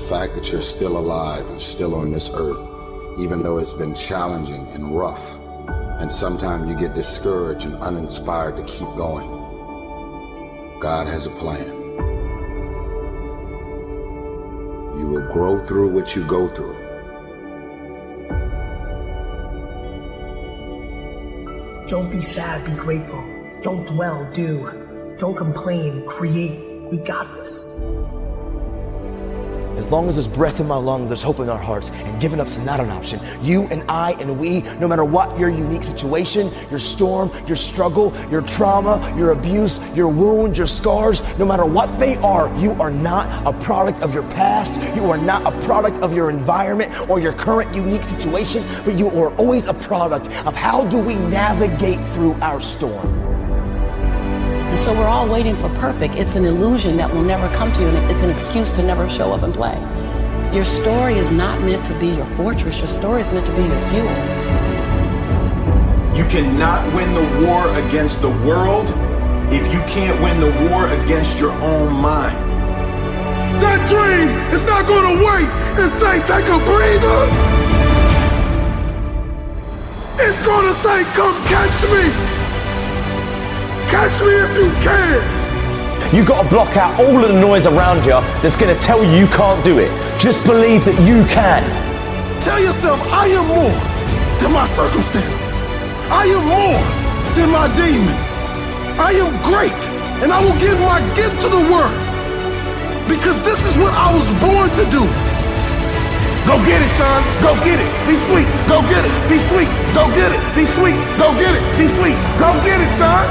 fact that you're still alive and still on this earth, even though it's been challenging and rough, and sometimes you get discouraged and uninspired to keep going. God has a plan. You will grow through what you go through. Don't be sad, be grateful. Don't dwell, do. Don't complain, create. We got this. As long as there's breath in my lungs, there's hope in our hearts, and giving up's not an option. You and I and we, no matter what your unique situation, your storm, your struggle, your trauma, your abuse, your wounds, your scars, no matter what they are, you are not a product of your past. You are not a product of your environment or your current unique situation, but you are always a product of how do we navigate through our storm. And so we're all waiting for perfect. It's an illusion that will never come to you, and it's an excuse to never show up and play. Your story is not meant to be your fortress. Your story is meant to be your fuel. You cannot win the war against the world if you can't win the war against your own mind. That dream is not going to wait and say, take a breather. It's going to say, come catch me. Catch me if you can! You got to block out all of the noise around you that's going to tell you can't do it. Just believe that you can. Tell yourself, I am more than my circumstances. I am more than my demons. I am great, and I will give my gift to the world. Because this is what I was born to do. Go get it, son. Go get it. Be sweet. Go get it. Be sweet. Go get it. Be sweet. Go get it. Be sweet. Go get it, son.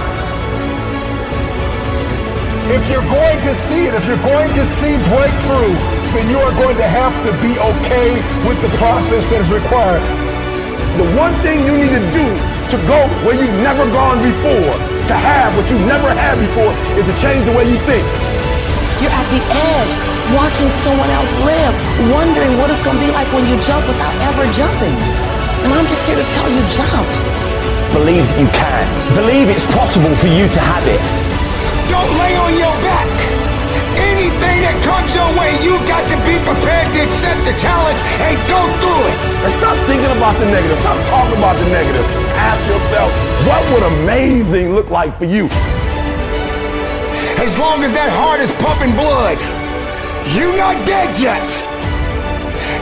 If you're going to see it, if you're going to see breakthrough, then you are going to have to be okay with the process that is required. The one thing you need to do to go where you've never gone before, to have what you've never had before, is to change the way you think. You're at the edge, watching someone else live, wondering what it's going to be like when you jump without ever jumping. And I'm just here to tell you, jump. Believe that you can. Believe it's possible for you to have it. Don't lay on your back. Anything that comes your way, you got to be prepared to accept the challenge and go through it. And stop thinking about the negative. Stop talking about the negative. Ask yourself, what would amazing look like for you? As long as that heart is pumping blood, you're not dead yet.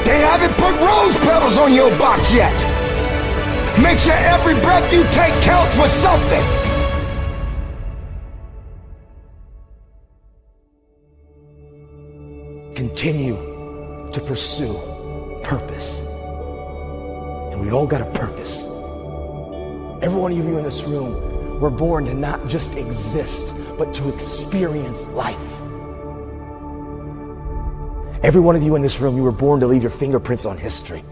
They haven't put rose petals on your box yet. Make sure every breath you take counts for something. Continue to pursue purpose. And we all got a purpose. Every one of you in this room, we're born to not just exist, but to experience life. Every one of you in this room, you were born to leave your fingerprints on history.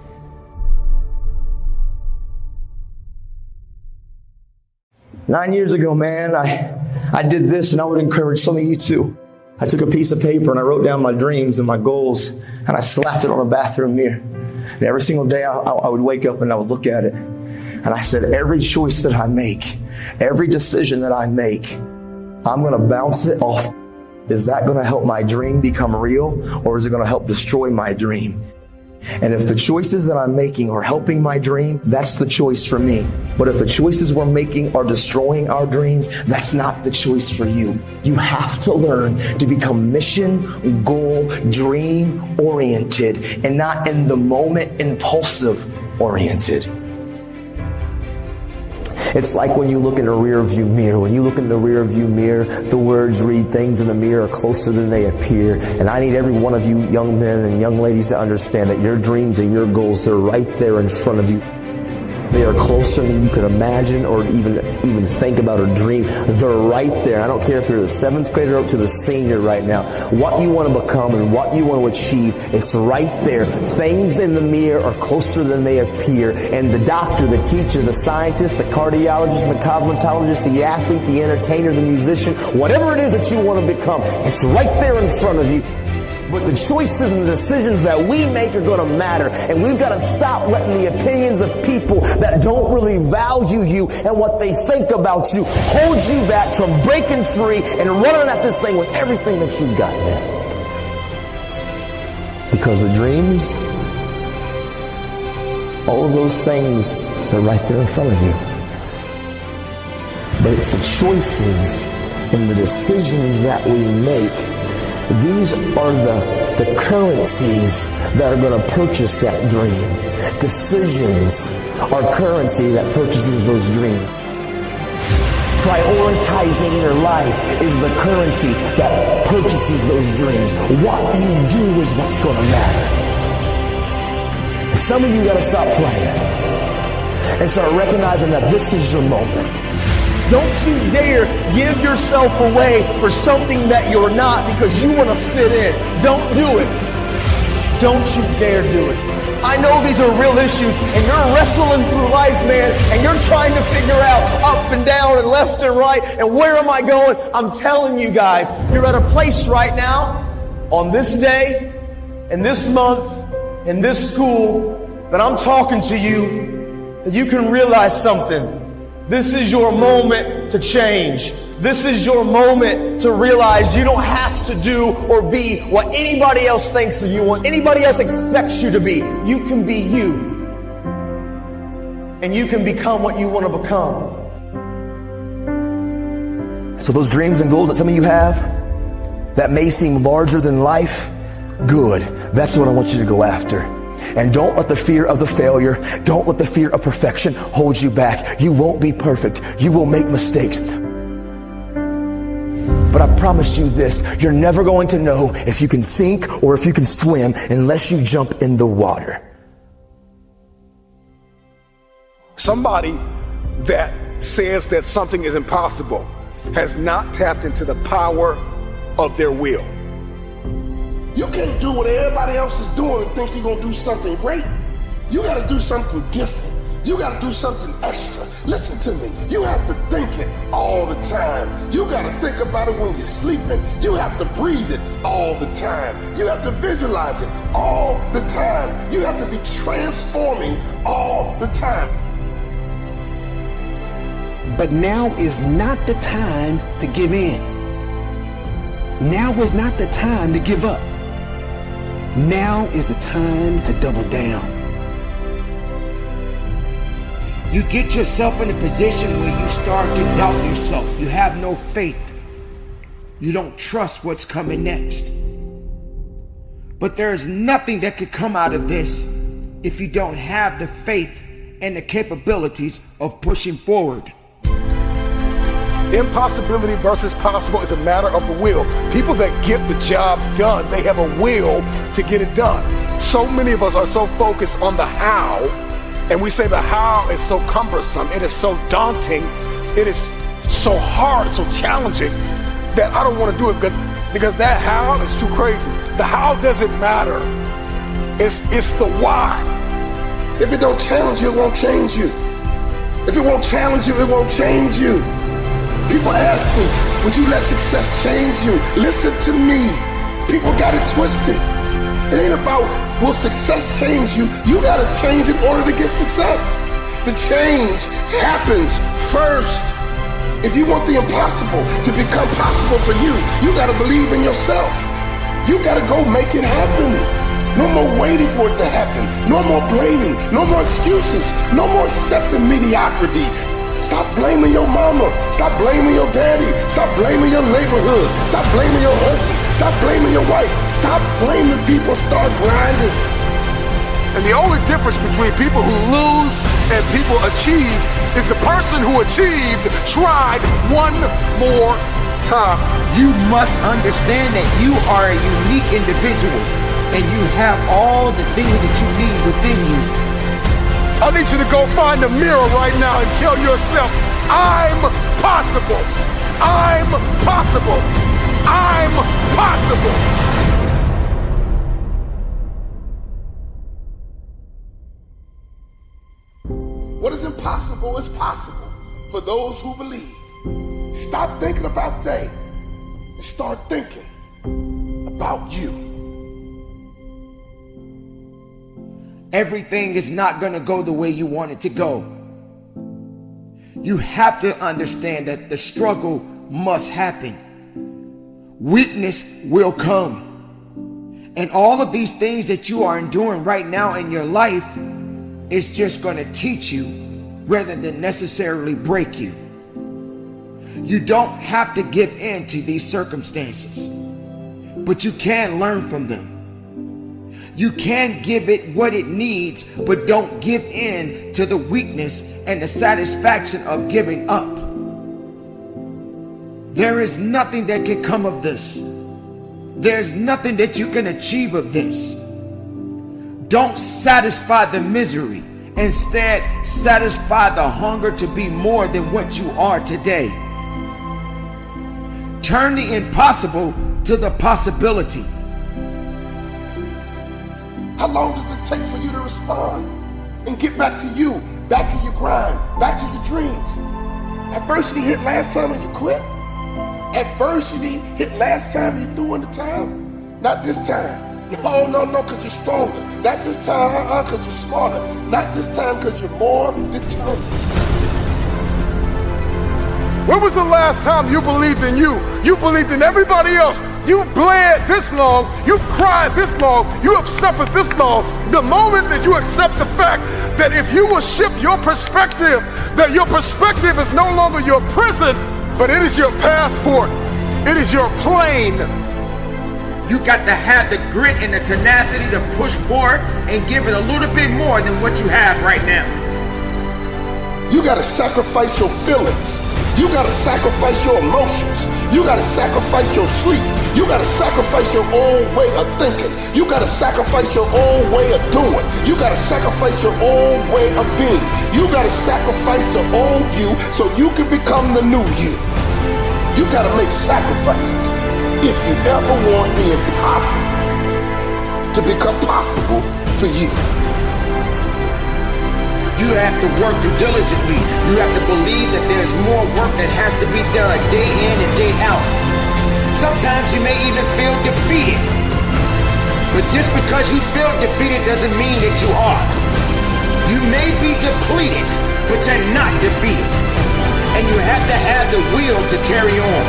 Nine years ago, man, I did this, and I would encourage some of you too. I took a piece of paper and I wrote down my dreams and my goals, and I slapped it on a bathroom mirror. And every single day I would wake up and I would look at it. And I said, every choice that I make, every decision that I make, I'm going to bounce it off. Is that going to help my dream become real, or is it going to help destroy my dream? And if the choices that I'm making are helping my dream, that's the choice for me. But if the choices we're making are destroying our dreams, that's not the choice for you. You have to learn to become mission, goal, dream oriented, and not in the moment impulsive oriented. It's like when you look in a rear view mirror. When you look in the rear view mirror, the words read, things in the mirror are closer than they appear. And I need every one of you young men and young ladies to understand that your dreams and your goals, they're right there in front of you. They are closer than you could imagine or even think about or dream. They're right there. I don't care if you're the 7th grader up to the senior right now. What you want to become and what you want to achieve, it's right there. Things in the mirror are closer than they appear. And the doctor, the teacher, the scientist, the cardiologist, the cosmetologist, the athlete, the entertainer, the musician, whatever it is that you want to become, it's right there in front of you. But the choices and the decisions that we make are going to matter. And we've got to stop letting the opinions of people that don't really value you and what they think about you hold you back from breaking free and running at this thing with everything that you've got, man. Because the dreams, all of those things, they're right there in front of you. But it's the choices and the decisions that we make. These are the currencies that are going to purchase that dream. Decisions are currency that purchases those dreams. Prioritizing your life is the currency that purchases those dreams. What you do is what's going to matter. Some of you got to stop playing and start recognizing that this is your moment. Don't you dare give yourself away for something that you're not because you want to fit in. Don't do it. Don't you dare do it. I know these are real issues and you're wrestling through life, man, and you're trying to figure out up and down and left and right and where am I going? I'm telling you guys, you're at a place right now on this day, in this month, in this school, that I'm talking to you, that you can realize something. This is your moment to change. This is your moment to realize you don't have to do or be what anybody else thinks of you, what anybody else expects you to be. You can be you. And you can become what you want to become. So those dreams and goals that some of you have, that may seem larger than life, good. That's what I want you to go after. And don't let the fear of the failure, don't let the fear of perfection hold you back. You won't be perfect. You will make mistakes. But I promise you this, you're never going to know if you can sink or if you can swim unless you jump in the water. Somebody that says that something is impossible has not tapped into the power of their will. You can't do what everybody else is doing and think you're going to do something great. You got to do something different. You got to do something extra. Listen to me. You have to think it all the time. You got to think about it when you're sleeping. You have to breathe it all the time. You have to visualize it all the time. You have to be transforming all the time. But now is not the time to give in. Now is not the time to give up. Now is the time to double down. You get yourself in a position where you start to doubt yourself. You have no faith. You don't trust what's coming next. But there's nothing that could come out of this if you don't have the faith and the capabilities of pushing forward. Impossibility versus possible is a matter of the will. People that get the job done, they have a will to get it done. So many of us are so focused on the how, and we say the how is so cumbersome, it is so daunting, it is so hard, so challenging, that I don't want to do it because that how is too crazy. The how doesn't matter. It's the why. If it don't challenge you, it won't change you. If it won't challenge you, it won't change you. People ask me, would you let success change you? Listen to me. People got it twisted. It ain't about will success change you. You got to change in order to get success. The change happens first. If you want the impossible to become possible for you, you got to believe in yourself. You got to go make it happen. No more waiting for it to happen. No more blaming. No more excuses. No more accepting mediocrity. Stop blaming your mama. Stop blaming your daddy. Stop blaming your neighborhood. Stop blaming your husband. Stop blaming your wife. Stop blaming people. Start grinding. And the only difference between people who lose and people achieve is the person who achieved tried one more time. You must understand that you are a unique individual and you have all the things that you need within you. I need you to go find a mirror right now and tell yourself, I'm possible. I'm possible. I'm possible. What is impossible is possible for those who believe. Stop thinking about they and start thinking about you. Everything is not going to go the way you want it to go. You have to understand that the struggle must happen. Weakness will come. And all of these things that you are enduring right now in your life is just going to teach you rather than necessarily break you. You don't have to give in to these circumstances, but you can learn from them. You can give it what it needs, but don't give in to the weakness and the satisfaction of giving up. There is nothing that can come of this. There's nothing that you can achieve of this. Don't satisfy the misery. Instead, satisfy the hunger to be more than what you are today. Turn the impossible to the possibility. How long does it take for you to respond and get back to you, back to your grind, back to your dreams? Adversity hit last time and you quit? Adversity hit last time you threw in the towel? Not this time. No, because you're stronger. Not this time, because you're smarter. Not this time, because you're more determined. When was the last time you believed in you? You believed in everybody else. You've bled this long. You've cried this long. You have suffered this long. The moment that you accept the fact that if you will shift your perspective, that your perspective is no longer your prison, but it is your passport. It is your plane. You got to have the grit and the tenacity to push forward and give it a little bit more than what you have right now. You got to sacrifice your feelings. You got to sacrifice your emotions. You got to sacrifice your sleep. You got to sacrifice your own way of thinking. You got to sacrifice your own way of doing. You got to sacrifice your own way of being. You got to sacrifice the old you so you can become the new you. You got to make sacrifices if you ever want the impossible to become possible for you. You have to work diligently. You have to believe that there's more work that has to be done day in and day out. Sometimes you may even feel defeated. But just because you feel defeated doesn't mean that you are. You may be depleted, but you're not defeated. And you have to have the will to carry on.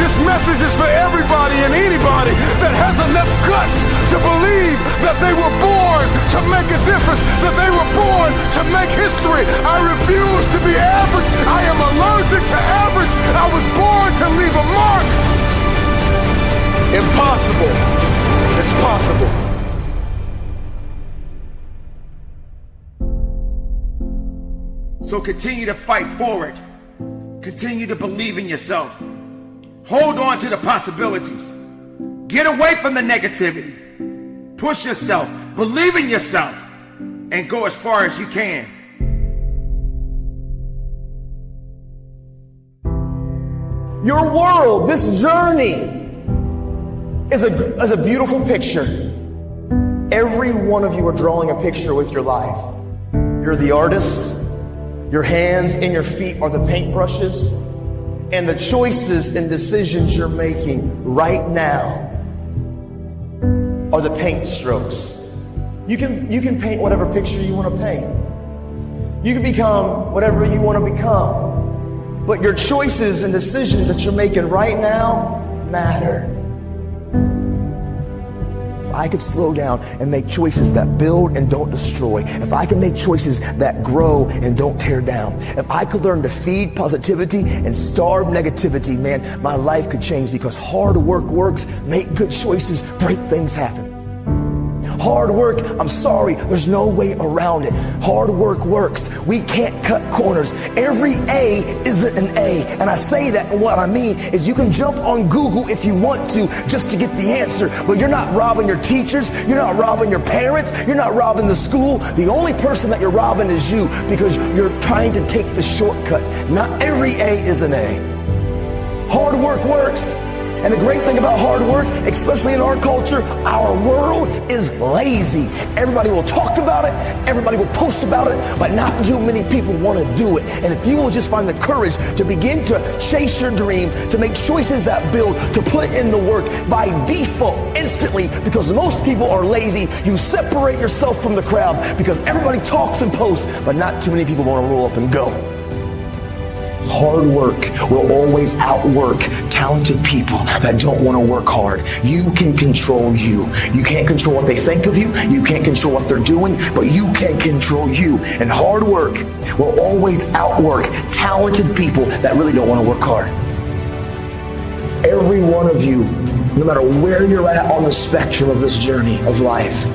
This message is for everybody and anybody that has enough guts to believe that they were born to make a difference, that they were born to make history. I refuse to be average. I am allergic to average. I was born to leave a mark. Impossible. It's possible. So continue to fight forward. Continue to believe in yourself. Hold on to the possibilities. Get away from the negativity. Push yourself. Believe in yourself. And go as far as you can. Your world, this journey, is a beautiful picture. Every one of you are drawing a picture with your life. You're the artist. Your hands and your feet are the paintbrushes. And the choices and decisions you're making right now are the paint strokes. You can paint whatever picture you want to paint. You can become whatever you want to become. But your choices and decisions that you're making right now matter. If I could slow down and make choices that build and don't destroy, if I can make choices that grow and don't tear down, if I could learn to feed positivity and starve negativity, man, my life could change, because hard work works. Make good choices, break things happen. Hard work, I'm sorry, there's no way around it. Hard work works. We can't cut corners. Every A isn't an A. And I say that, and what I mean is you can jump on Google if you want to just to get the answer, but you're not robbing your teachers, you're not robbing your parents, you're not robbing the school. The only person that you're robbing is you, because you're trying to take the shortcuts. Not every A is an A. Hard work works. And the great thing about hard work, especially in our culture, our world is lazy. Everybody will talk about it, everybody will post about it, but not too many people want to do it. And if you will just find the courage to begin to chase your dream, to make choices that build, to put in the work by default, instantly, because most people are lazy, you separate yourself from the crowd because everybody talks and posts, but not too many people want to roll up and go. Hard work will always outwork talented people that don't want to work hard. You can control you. You can't control what they think of you. You can't control what they're doing, but you can control you. And hard work will always outwork talented people that really don't want to work hard. Every one of you, no matter where you're at on the spectrum of this journey of life,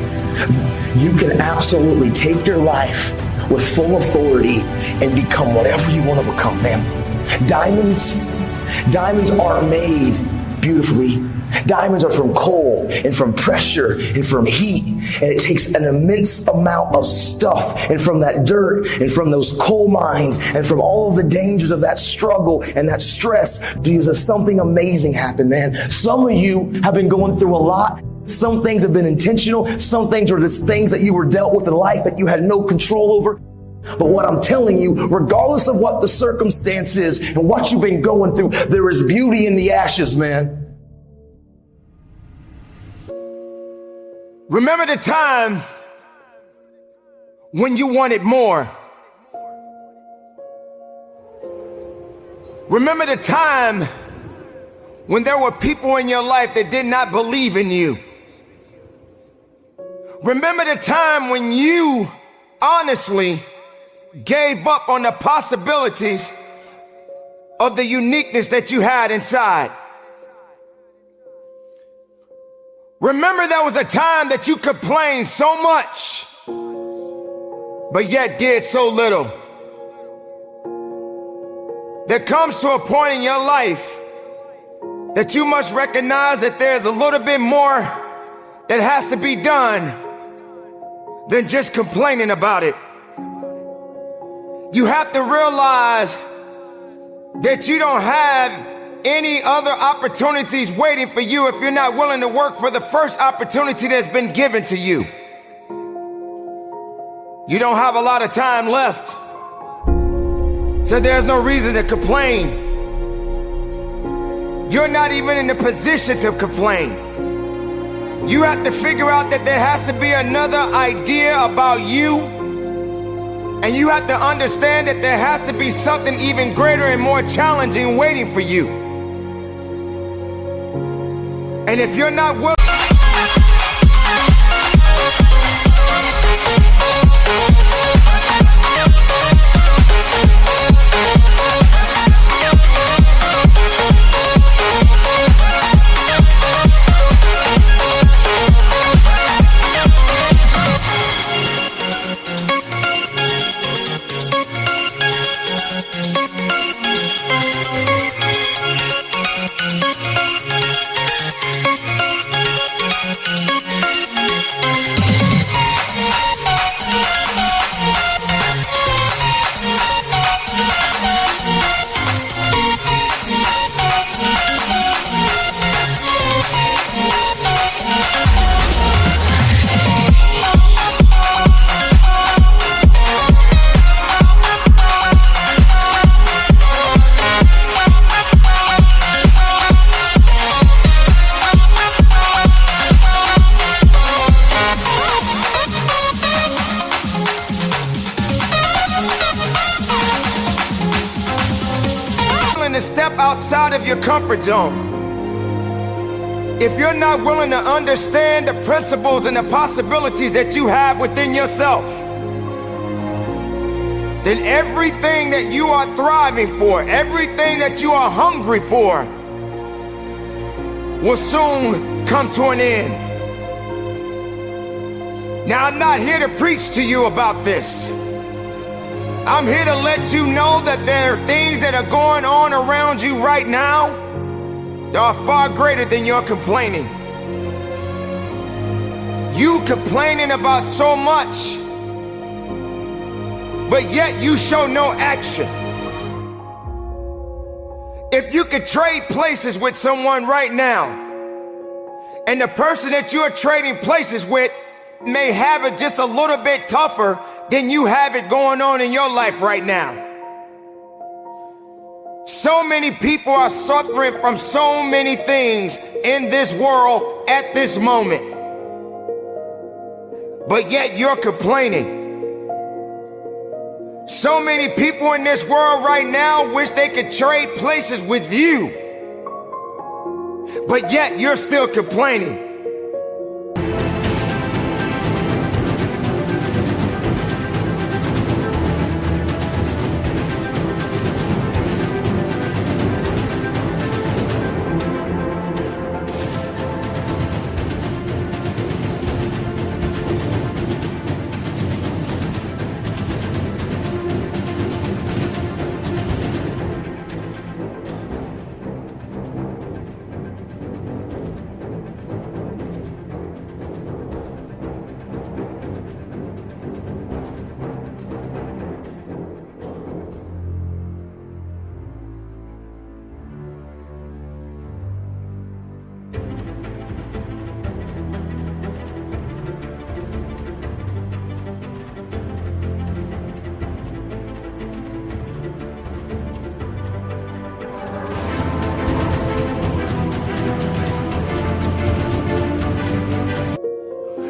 you can absolutely take your life with full authority and become whatever you want to become, man. Diamonds aren't made beautifully. Diamonds are from coal and from pressure and from heat. And it takes an immense amount of stuff, and from that dirt and from those coal mines and from all of the dangers of that struggle and that stress, because something amazing happened, man. Some of you have been going through a lot. Some things have been intentional. Some things are just things that you were dealt with in life that you had no control over. But what I'm telling you, regardless of what the circumstance is and what you've been going through, there is beauty in the ashes, man. Remember the time when you wanted more. Remember the time when there were people in your life that did not believe in you. Remember the time when you honestly gave up on the possibilities of the uniqueness that you had inside. Remember there was a time that you complained so much, but yet did so little. There comes to a point in your life that you must recognize that there's a little bit more that has to be done than just complaining about it. You have to realize that you don't have any other opportunities waiting for you if you're not willing to work for the first opportunity that's been given to you. You don't have a lot of time left, so there's no reason to complain. You're not even in the position to complain. You have to figure out that there has to be another idea about you, and you have to understand that there has to be something even greater and more challenging waiting for you. And if you're not willing, to step outside of your comfort zone, if you're not willing to understand the principles and the possibilities that you have within yourself, then everything that you are thriving for, everything that you are hungry for, will soon come to an end. Now, I'm not here to preach to you about this. I'm here to let you know that there are things that are going on around you right now that are far greater than your complaining. You complaining about so much, but yet you show no action. If you could trade places with someone right now, and the person that you're trading places with may have it just a little bit tougher than you have it going on in your life right now. So many people are suffering from so many things in this world at this moment, but yet you're complaining. So many people in this world right now wish they could trade places with you, but yet you're still complaining.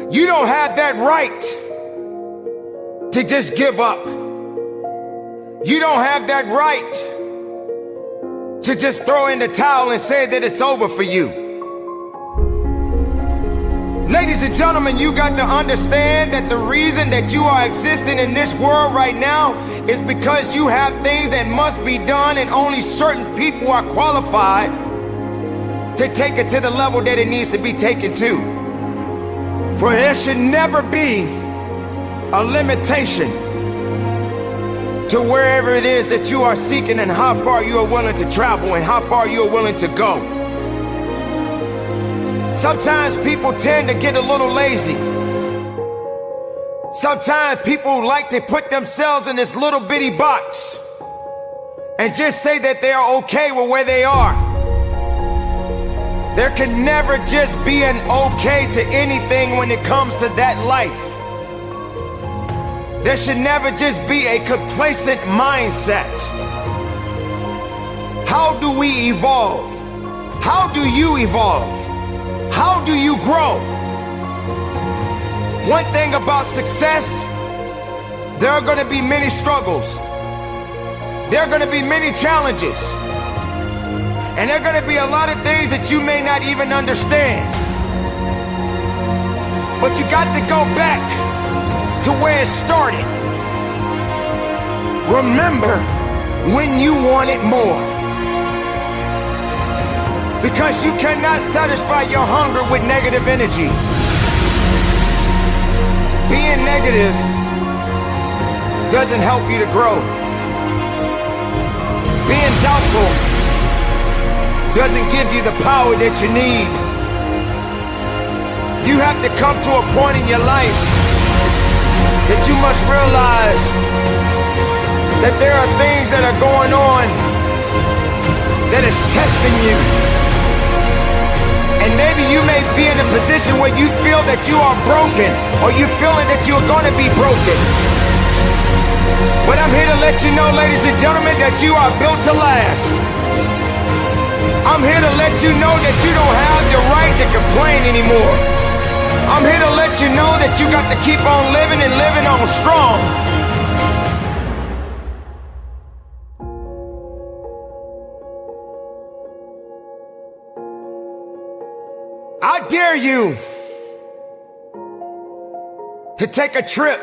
You don't have that right to just give up. You don't have that right to just throw in the towel and say that it's over for you. Ladies and gentlemen, you got to understand that the reason that you are existing in this world right now is because you have things that must be done, and only certain people are qualified to take it to the level that it needs to be taken to. For there should never be a limitation to wherever it is that you are seeking, and how far you are willing to travel, and how far you are willing to go. Sometimes people tend to get a little lazy. Sometimes people like to put themselves in this little bitty box and just say that they are okay with where they are. There can never just be an okay to anything when it comes to that life. There should never just be a complacent mindset. How do we evolve? How do you evolve? How do you grow? One thing about success, there are going to be many struggles. There are going to be many challenges. And there are going to be a lot of things that you may not even understand. But you got to go back to where it started. Remember when you wanted more. Because you cannot satisfy your hunger with negative energy. Being negative doesn't help you to grow. Being doubtful doesn't give you the power that you need. You have to come to a point in your life that you must realize that there are things that are going on that is testing you. And maybe you may be in a position where you feel that you are broken, or you feeling that you're going to be broken. But I'm here to let you know, ladies and gentlemen, that you are built to last. I'm here to let you know that you don't have the right to complain anymore. I'm here to let you know that you got to keep on living and living on strong. I dare you to take a trip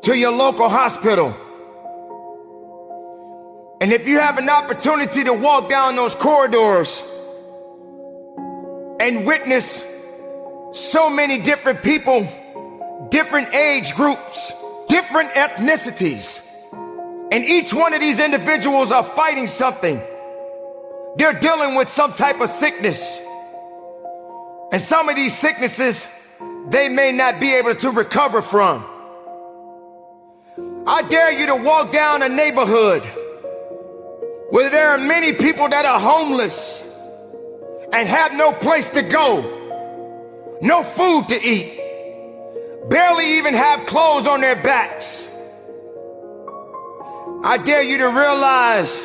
to your local hospital. And if you have an opportunity to walk down those corridors and witness so many different people, different age groups, different ethnicities, and each one of these individuals are fighting something. They're dealing with some type of sickness. And some of these sicknesses, they may not be able to recover from. I dare you to walk down a neighborhood where there are many people that are homeless and have no place to go, no food to eat, barely even have clothes on their backs. I dare you to realize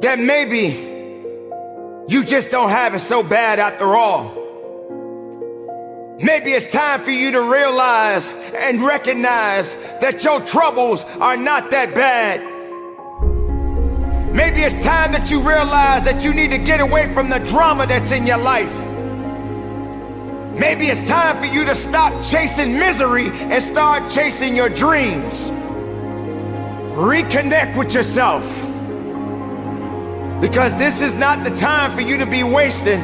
that maybe you just don't have it so bad after all. Maybe it's time for you to realize and recognize that your troubles are not that bad. Maybe it's time that you realize that you need to get away from the drama that's in your life. Maybe it's time for you to stop chasing misery and start chasing your dreams. Reconnect with yourself. Because this is not the time for you to be wasting,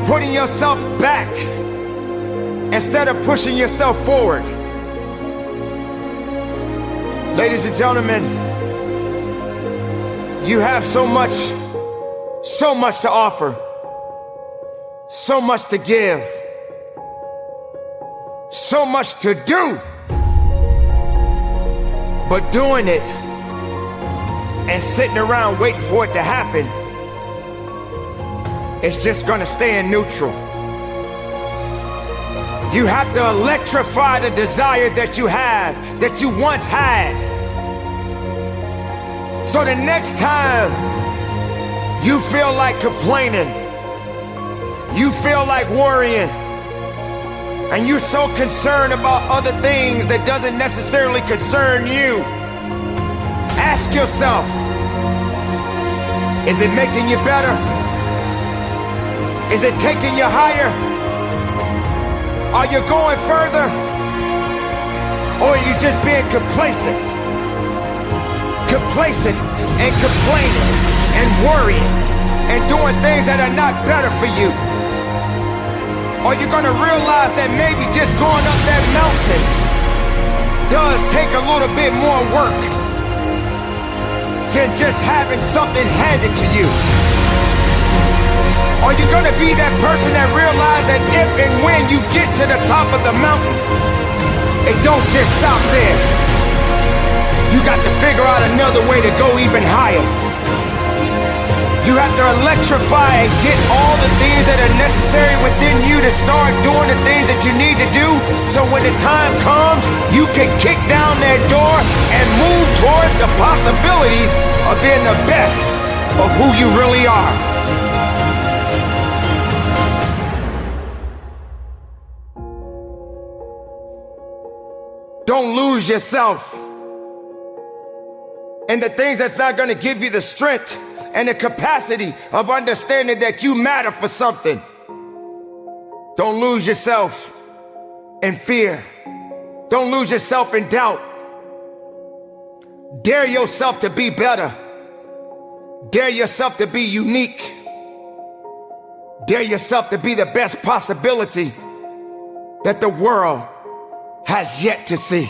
putting yourself back instead of pushing yourself forward. Ladies and gentlemen, you have so much to offer, so much to give, so much to do. But doing it and sitting around waiting for it to happen, it's just gonna stay in neutral. You have to electrify the desire that you have, that you once had. So the next time you feel like complaining, you feel like worrying, and you're so concerned about other things that doesn't necessarily concern you, ask yourself, is it making you better? Is it taking you higher? Are you going further? Or are you just being complacent? Complacent and complaining and worrying and doing things that are not better for you? Or you're gonna realize that maybe just going up that mountain does take a little bit more work than just having something handed to you. Are you gonna be that person that realizes that if and when you get to the top of the mountain, it don't just stop there? You got to figure out another way to go even higher. You have to electrify and get all the things that are necessary within you to start doing the things that you need to do, so when the time comes, you can kick down that door and move towards the possibilities of being the best of who you really are. Don't lose yourself in the things that's not going to give you the strength and the capacity of understanding that you matter for something. Don't lose yourself in fear. Don't lose yourself in doubt. Dare yourself to be better. Dare yourself to be unique. Dare yourself to be the best possibility that the world has yet to see.